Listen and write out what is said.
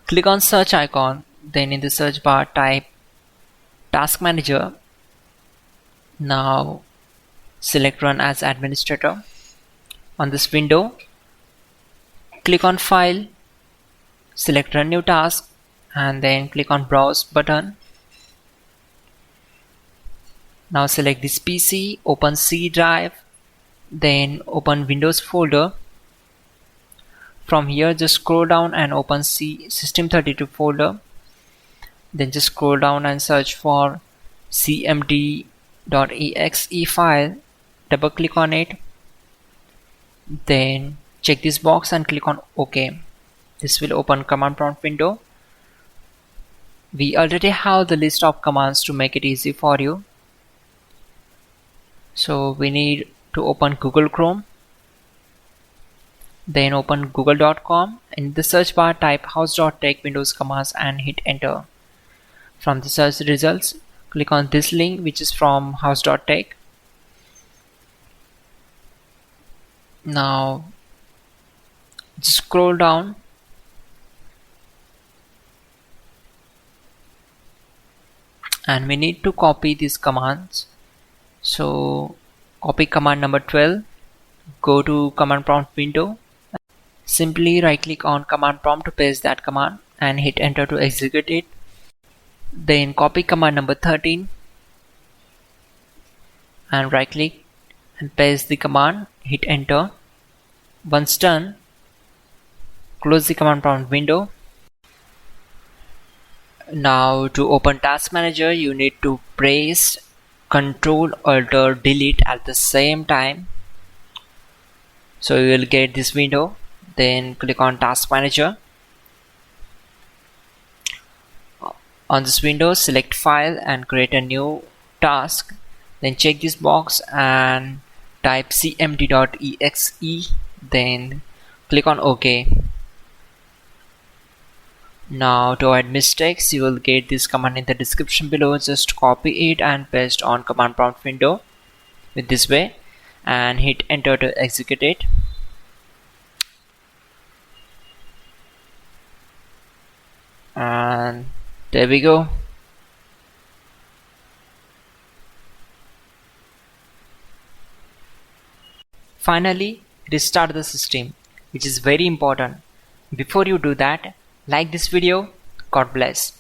Click on search icon, then in the search bar type Task Manager. Now select Run as Administrator. On this window, click on File, select Run New Task, and then click on Browse button. Now select this PC, open C drive, then open Windows folder. From here just scroll down and open System32 folder. Then just scroll down and search for cmd.exe file. Double click on it. Then check this box and click on OK. This will open command prompt window. We already have the list of commands to make it easy for you. So we need to open Google Chrome. Then open google.com. In the search bar type hows.tech Windows commands and hit enter. From the search results, click on this link which is from hows.tech. Now just scroll down and we need to copy these commands. So copy command number 12, go to command prompt window. Simply right click on command prompt to paste that command and hit enter to execute it. Then copy command number 13 and right click and paste the command, hit enter. Once done, close the command prompt window. Now to open Task Manager you need to press Ctrl Alt Delete at the same time. So you will get this window. Then click on Task Manager. On this window select File and create a new task. Then check this box and type cmd.exe. Then click on OK. Now to avoid mistakes, you will get this command in the description below. Just copy it and paste on command prompt window with this way and hit enter to execute it. And there we go. Finally, restart the system, which is very important. Before you do that, like this video. God bless.